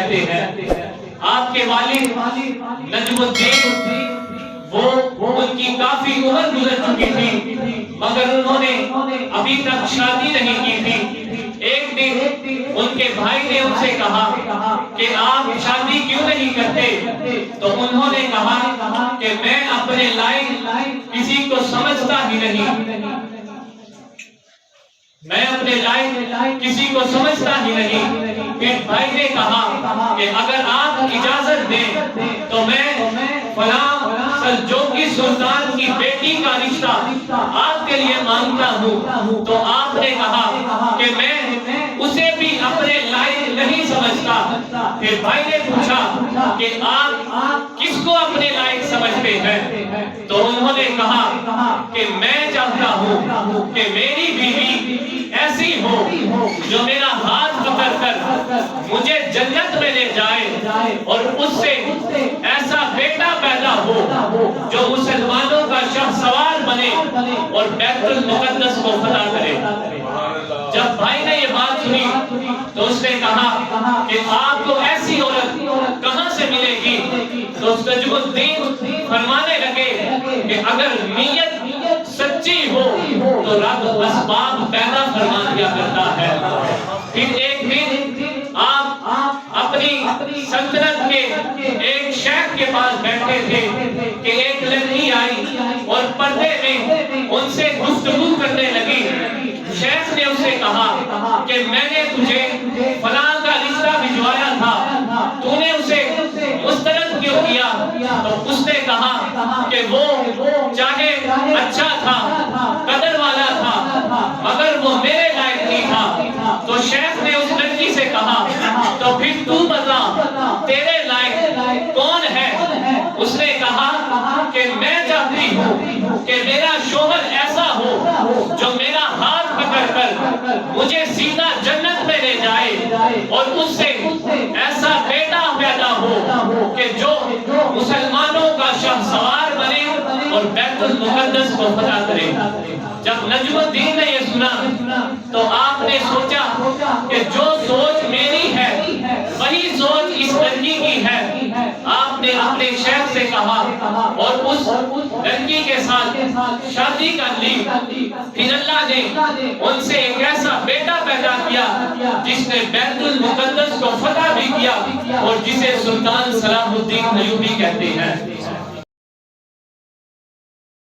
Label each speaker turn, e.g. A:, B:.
A: کہتے ہیں۔ آپ کے والد نجم الدین وہ ان کی کافی عمر گزر چکی تھی، مگر انہوں نے ابھی تک شادی نہیں کی تھی۔ ایک دن ان کے بھائی نے ان سے کہا کہ آپ شادی کیوں نہیں کرتے؟ تو انہوں نے کہا کہ میں اپنے لائق کسی کو سمجھتا ہی نہیں، میں اپنے لائق کسی کو سمجھتا ہی نہیں۔ پھر بھائی نے کہا کہ اگر آپ اجازت دیں تو میں فلاں سلجوقی سلطان کی بیٹی کا رشتہ آپ کے لیے مانگتا ہوں۔ تو آپ نے کہا کہ میں اسے بھی اپنے لائق نہیں سمجھتا۔ پھر بھائی نے پوچھا کہ آپ کس کو اپنے لائق سمجھتے ہیں؟ تو انہوں نے کہا کہ میں چاہتا ہوں کہ میری بیوی ایسی ہو جو میرا ہاتھ پکڑ کر مجھے جنت میں لے جائے، اور اس سے ایسا بیٹا پیدا ہو جو مسلمانوں کا شہسوار بنے اور بیت المقدس کو فتح کرے۔ جب بھائی نے یہ بات سنی تو اس نے کہا کہ آپ کو ایسی عورت کہاں سے ملے گی؟ تو نجم الدین فرمانے لگے کہ اگر نیت سچی ہو تو رب اسباب پیدا فرما دیا کرتا ہے۔ پھر ایک دن آپ اپنی سلطنت کے ایک شیخ کے پاس بیٹھے تھے کہ ایک لڑکی آئی اور پردے میں ان سے گفتگو کرنے لگی۔ شیخ نے اسے کہا کہ میں نے تجھے فلاں کا رشتہ بھجوایا تھا، تو نے اسے مسترد کیوں کیا؟ تو اس نے کہا کہ وہ چاہے اچھا تھا، قدر والا تھا، مگر وہ میرے لائق نہیں تھا۔ تو شیخ نے اس لڑکی سے کہا تو پھر تو بتا تیرے لائق کون ہے؟ اس نے کہا کہ میں چاہتی ہوں کہ میرا شوہر ایسا ہو جو میرا ہاتھ پکڑ کر مجھے سیدھا جنت میں لے جائے، اور اس سے ایسا بیٹا پیدا ہو کہ جو مسلمانوں کا شہسوار بنے اور بیت المقدس کو فتح کرے۔ جب نجم الدین نے یہ سنا تو آپ نے سوچا کہ جو سوچ میری ہے وہی سوچ اس لڑکی کی ہے۔ آپ نے اپنے شیخ سے کہا اور اس لڑکی کے ساتھ شادی کر لی۔ پھر اللہ نے ان سے ایک ایسا بیٹا پیدا کیا جس نے بیت المقدس کو فتح بھی کیا اور جسے سلطان صلاح الدین ایوبی کہتے ہیں۔